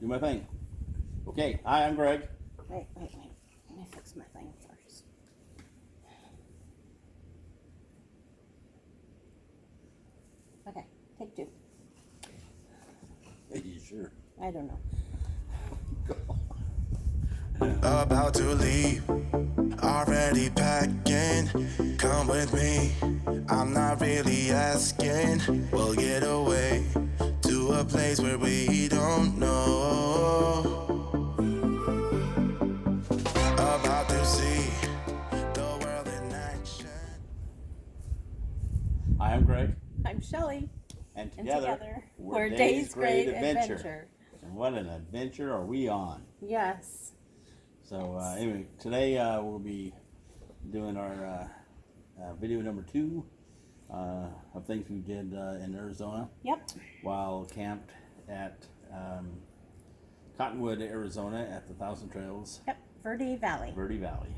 Do my thing. Okay, hi, I'm Greg. Wait. Let me fix my thing first. Okay, take two. Are you sure? I don't know. About to leave, already packing. Come with me, I'm not really asking. We'll get away to a place where we don't know. About to see the world in action. Hi, I'm Greg. I'm Shelly, And and together, together we're Day's Great Adventure. And what an adventure are we on? Yes. So anyway, today we'll be doing our video number 2 of things we did in Arizona Yep. while camped at Cottonwood, Arizona at the Thousand Trails, Yep. Verde Valley. Verde Valley.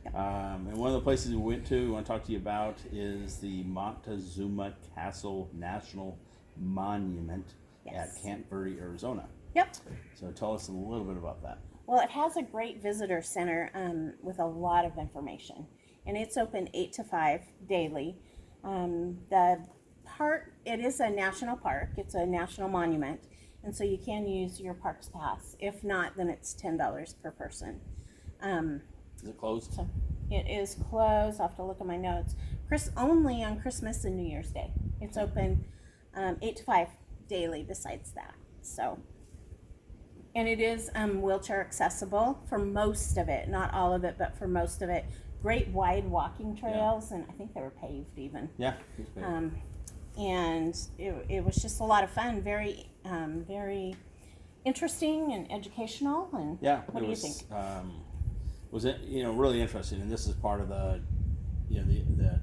Yep. And one of the places we went to, we want to talk to you about, is the Montezuma Castle National Monument Yes. at Camp Verde, Arizona. Yep. So tell us a little bit about that. Well, it has a great visitor center with a lot of information, and it's open 8 to 5 daily. It is a national park. It's a national monument, and so you can use your parks pass. If not, then it's $10 per person. Is it closed? So it is closed. I'll have to look at my notes. Only on Christmas and New Year's Day. It's open 8 to 5 daily besides that. So, and it is wheelchair accessible for most of it. Not all of it, but for most of it. Great wide walking trails, and I think they were paved even. Yeah. It's big. And it was just a lot of fun. Very, very interesting and educational. And Yeah. what do you think? Was it really interesting, and this is part of the the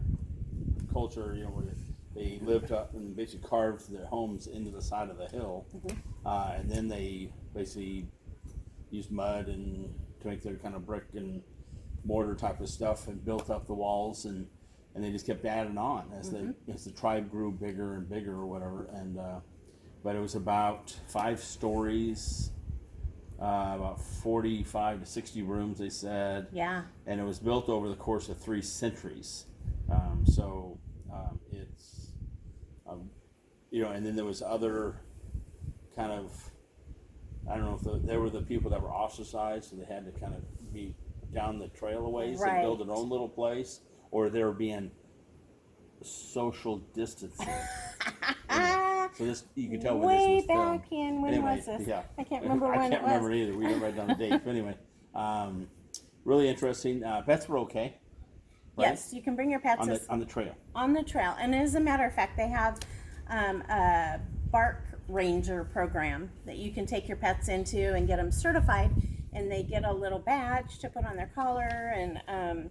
culture where they lived up and basically carved their homes into the side of the hill, and then they basically used mud and to make their kind of brick and mortar type of stuff and built up the walls, and they just kept adding on as the tribe grew bigger and bigger or whatever, and but it was about 5 stories. About 45 to 60 rooms, they said. Yeah. And it was built over the course of 3 centuries. It's, and then there was other kind of, I don't know if they were the people that were ostracized, so they had to kind of be down the trail a ways and build their own little place, or they were being social distancing. So this, you can tell when this was filmed. Way back in, when was this? Yeah. I can't remember when it was. I can't remember either. We didn't write down the date. But anyway, really interesting. Pets were okay. Right? Yes, you can bring your pets on the trail. On the trail. And as a matter of fact, they have a bark ranger program that you can take your pets into and get them certified. And they get a little badge to put on their collar. And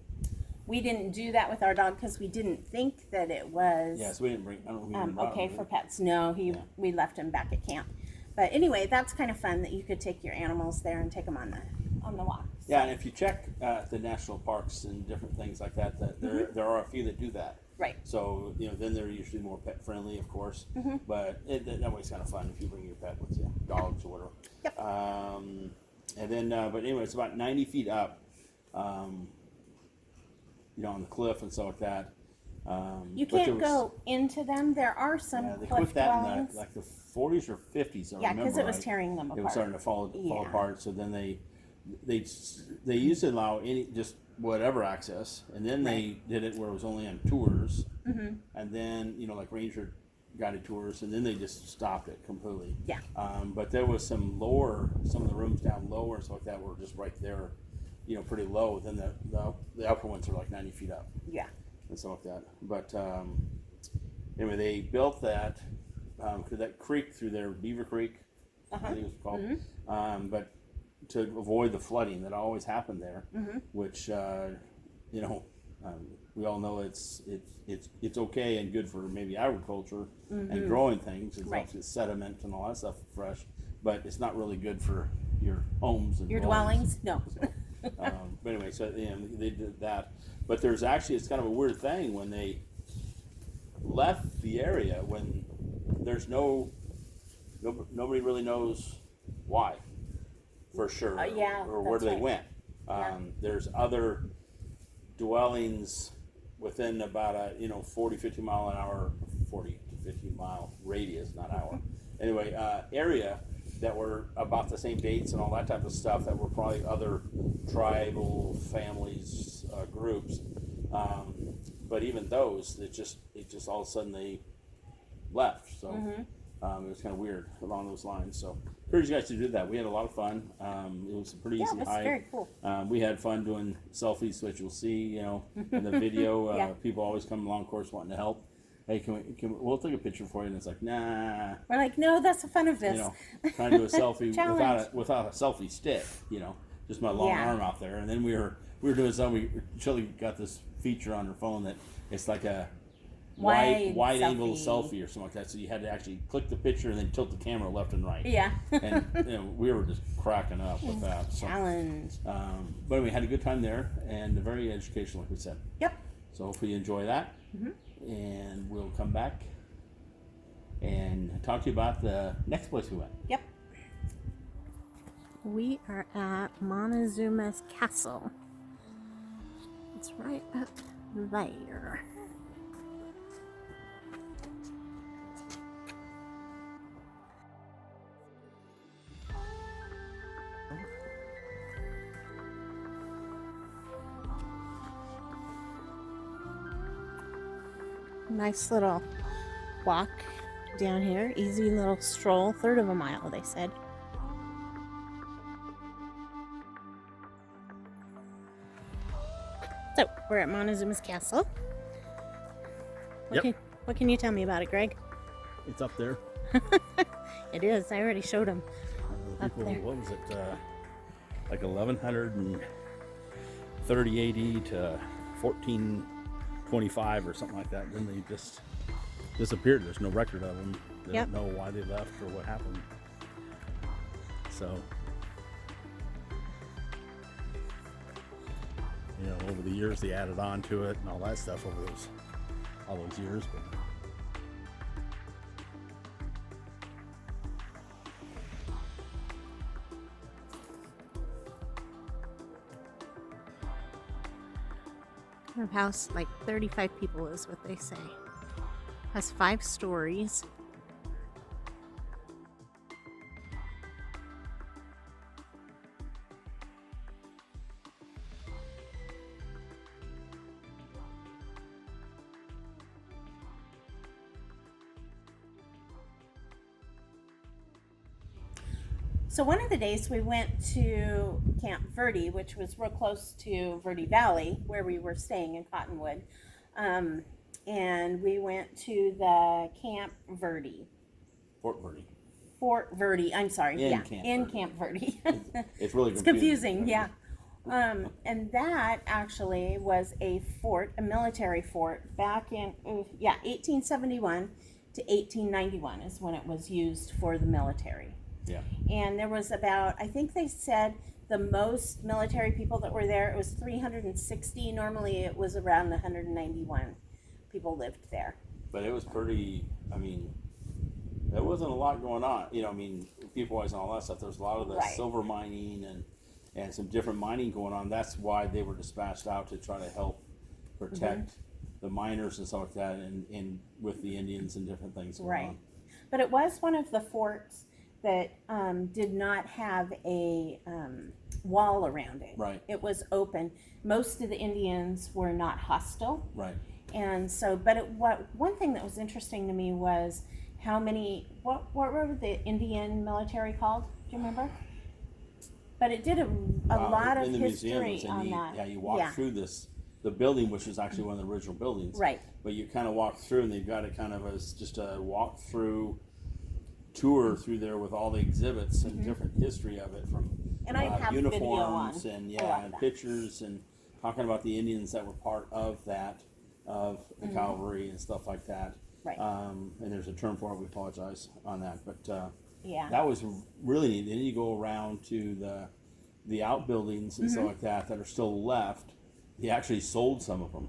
we didn't do that with our dog because we didn't think that it was Yes, we didn't bring. I don't know. okay for pets. No, we left him back at camp. But anyway, that's kind of fun that you could take your animals there and take them on the walk. So. Yeah, and if you check the national parks and different things like that, there are a few that do that. Right. So then they're usually more pet friendly, of course. But that way's kind of fun if you bring your pet with you, dogs or whatever. Yep. And then, but anyway, it's about 90 feet up. On the cliff and stuff like that. You can't go into them. There are some they cliff put that dwellings. in like the 40s or 50s. I remember because it was right. tearing them apart. It was starting to fall apart. So then they used to allow just whatever access, and then they did it where it was only on tours, and then like ranger guided tours, and then they just stopped it completely. Yeah. But there was some of the rooms down lower and stuff like that were just right there. Pretty low. Then the upper ones are like 90 feet up. Yeah. And stuff like that. But anyway, they built that because that creek through there, Beaver Creek, I think it was called. But to avoid the flooding that always happened there, which we all know it's okay and good for maybe agriculture and growing things. It's sediment and all that stuff fresh, but it's not really good for your homes and your dwellings. No. But anyway, so they did that. But there's actually, it's kind of a weird thing when they left the area when there's nobody really knows why, for sure, yeah, or where that's they right. went. Yeah. There's other dwellings within about a 40, 50 mile an hour, 40 to 50 mile radius, not hour. Anyway, area that were about the same dates and all that type of stuff that were probably other tribal families, groups. But even those, it just all of a sudden they left. So it was kind of weird along those lines. So encourage you guys to do that. We had a lot of fun. It was a pretty Yeah, easy it was hike. very cool. We had fun doing selfies, which you'll see, in the video. Yeah. People always come along, of course, wanting to help. Hey, we'll take a picture for you, and it's like, nah. We're like, no, that's the fun of this. Trying to do a selfie Challenge. without a selfie stick, just my long Yeah. arm out there. And then we were doing something. Chili got this feature on her phone that it's like a wide angle selfie or something like that. So you had to actually click the picture and then tilt the camera left and right. Yeah. And we were just cracking up with that. So, Challenge. but we had a good time there and very educational, like we said. Yep. So hopefully you enjoy that. And we'll come back and talk to you about the next place we went. Yep. We are at Montezuma's castle. It's right up there. Nice little walk down here. Easy little stroll. 1/3 of a mile, they said. So, we're at Montezuma's castle. Yep. What can you tell me about it, Greg? It's up there. It is. I already showed him. Up People, there. what was it? Like 1130 AD to 1425 or something like that. Then they just disappeared. There's no record of them. They Yep. don't know why they left or what happened. So, over the years they added on to it and all that stuff over all those years. But Kind of house, like 35 people is what they say. Has 5 stories. So one of the days we went to Camp Verde, which was real close to Verde Valley, where we were staying in Cottonwood. And we went to the Camp Verde. Fort Verde. I'm sorry. In yeah, Camp in Verde. Camp Verde. It's really It's confusing. confusing, yeah. And that actually was a fort, a military fort, back in 1871 to 1891 is when it was used for the military. Yeah. And there was about, I think they said the most military people that were there, it was 360. Normally it was around 191 people lived there. But it was pretty, there wasn't a lot going on. People-wise and all that stuff. There was a lot of the Right. silver mining and some different mining going on. That's why they were dispatched out to try to help protect the miners and stuff like that and with the Indians and different things going Right. on. But it was one of the forts that did not have a wall around it. Right. It was open. Most of the Indians were not hostile. Right. And so, one thing that was interesting to me was how many, what were the Indian military called? Do you remember? But it did a lot of in the history museums, on and that. you walk through the building, which is actually one of the original buildings. Right. But you kind of walk through, and they've got it kind of as just a walk through tour through there with all the exhibits and different history of it, from And I have video uniforms on and a lot of and that. pictures and talking about the Indians that were part of that, of the cavalry and stuff like that. Right. And there's a term for it. We apologize on that, but Yeah. that was really neat. Then you go around to the outbuildings and stuff like that are still left. He actually sold some of them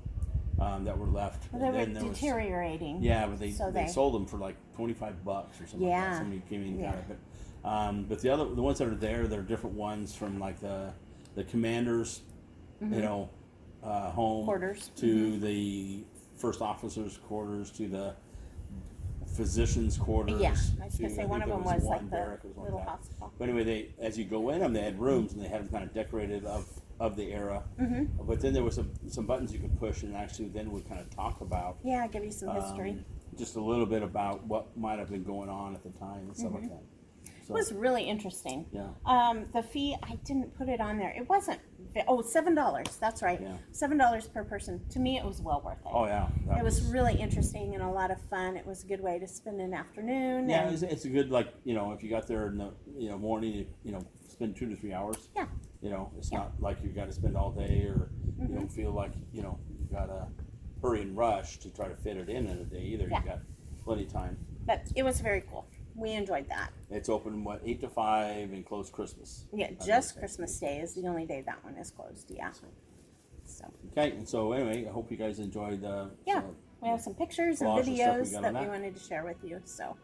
that were left. Well, they And were then there was- deteriorating. yeah, but So they sold them for like $25 or something like Yeah. that. Somebody came in and got it. But the ones that are there, they're different ones from like the commanders, home Quarters. to the first officers' quarters to the physicians' quarters. Yeah, I was gonna to, say I one think of them there was one like the barrack or something little like that. hospital. But anyway, as you go in them, they had rooms and they had them kind of decorated of the era. Mm-hmm. But then there was some buttons you could push and actually then would kind of talk about Yeah, give you some history. just a little bit about what might have been going on at the time and stuff like that. So, It was really interesting. yeah. The fee, I didn't put it on there. It wasn't, $7. That's right. Yeah. $7 per person. To me, it was well worth it. Oh yeah. It was really interesting and a lot of fun. It was a good way to spend an afternoon. Yeah, and, it's a good, like, if you got there in the morning, spend 2 to 3 hours. Yeah. It's Yeah. not like you got to spend all day or you don't feel like, you got to hurry and rush to try to fit it in a day either. Yeah. You got plenty of time. But it was very cool. We enjoyed that. It's open, 8 to 5 and closed Christmas. Yeah, just Christmas Day is the only day that one is closed. Yeah. So, Okay, and so anyway, I hope you guys enjoyed yeah, we have some pictures and collage and stuff we videos got that on we that. wanted to share with you. So,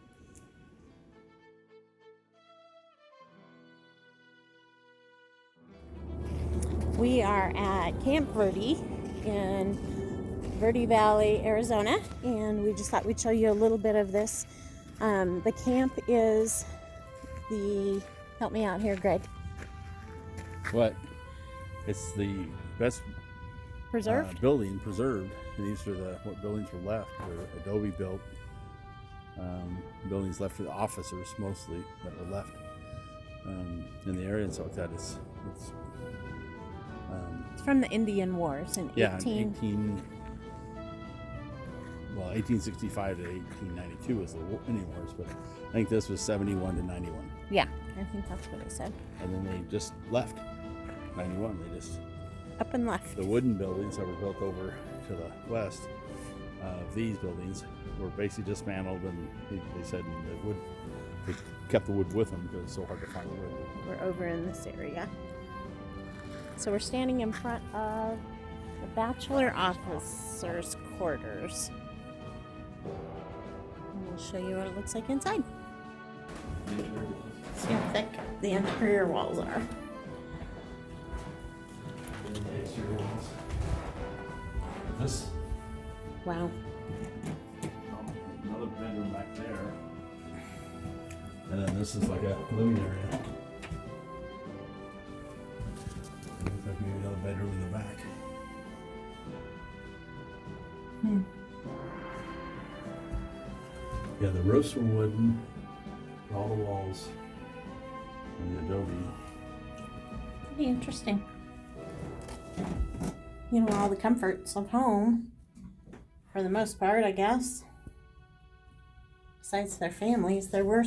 we are at Camp Verde in Verde Valley, Arizona, and we just thought we'd show you a little bit of this. The camp is help me out here, Greg. What? It's the best Preserved? building preserved. And these are what buildings were left. They're Adobe built buildings left for the officers mostly that were left in the area and stuff like that. It's It's from the Indian Wars in 1865 to 1892 was the Indian Wars, but I think this was 71 to 91. Yeah, I think that's what it said. And then they just left. 91, they just Up and left. the wooden buildings that were built over to the west of these buildings were basically dismantled, and they said they kept the wood with them because it's so hard to find wood. We're over in this area. So we're standing in front of the bachelor officers' quarters. And we'll show you what it looks like inside. See how thick the interior walls are. This Wow. another bedroom back there, and then this is like a living area. Looks like maybe another bedroom in the back. Yeah, the roofs were wooden, all the walls, and the adobe. Pretty interesting. You know, all the comforts of home, for the most part, I guess. Besides their families, there were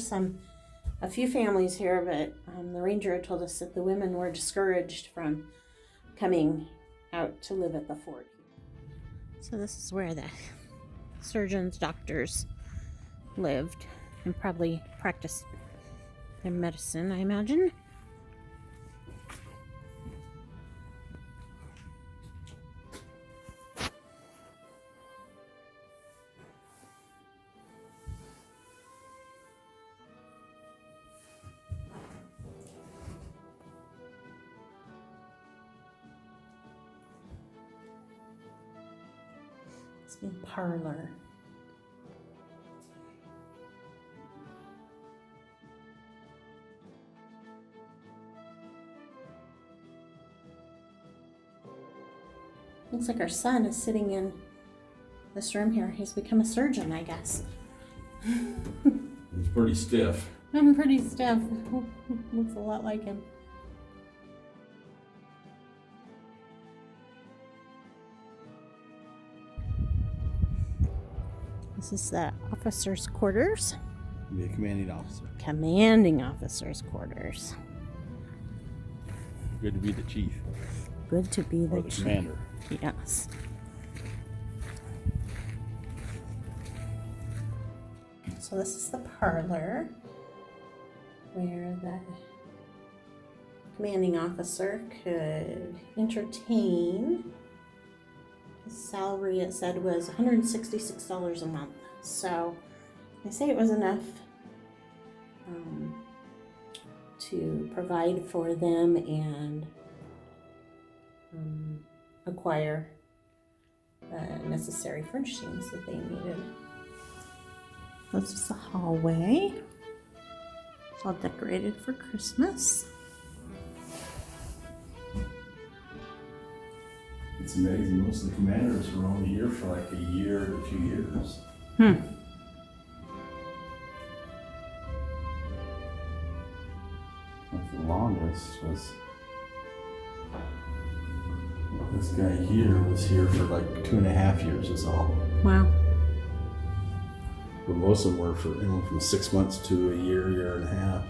a few families here, but the ranger had told us that the women were discouraged from coming out to live at the fort. So this is where the surgeons, doctors lived and probably practiced their medicine, I imagine. It's the parlor. Looks like our son is sitting in this room here. He's become a surgeon, I guess. It's pretty stiff. I'm pretty stiff. Looks a lot like him. This is the officers' quarters. Be a commanding officer. Commanding officers' quarters. Good to be the chief Good to be or the the chief. commander. Yes. So this is the parlor where the commanding officer could entertain. His salary, it said, was $166 a month. So I say it was enough to provide for them and acquire the necessary furnishings that they needed. This is the hallway. It's all decorated for Christmas. It's amazing. Most of the commanders were only here for like a year to 2 years. Like the longest was this guy here was here for like 2.5 years is all. Wow. But most of them were for from 6 months to a year, year and a half.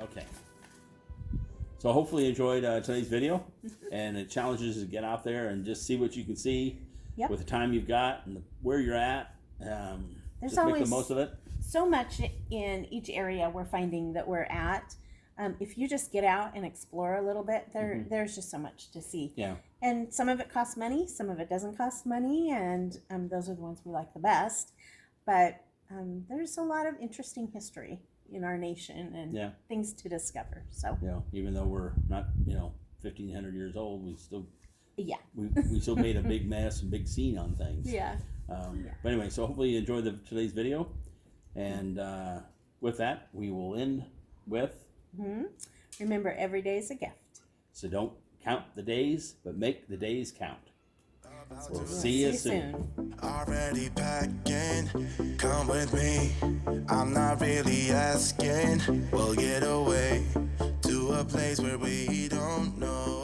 Okay. So hopefully you enjoyed today's video, and it challenges you to get out there and just see what you can see with the time you've got and where you're at. There's just always make the most of it. So much in each area we're finding that we're at. If you just get out and explore a little bit, there's just so much to see. Yeah. And some of it costs money, some of it doesn't cost money, and those are the ones we like the best. But there's a lot of interesting history in our nation and things to discover. So even though we're not 1,500 years old, we still we still made a big mess and big scene on things. But anyway, so hopefully you enjoyed today's video, and with that we will end with remember, every day is a gift. So don't count the days, but make the days count. We'll see you soon. Already packing, come with me. I'm not really asking. We'll get away to a place where we don't know.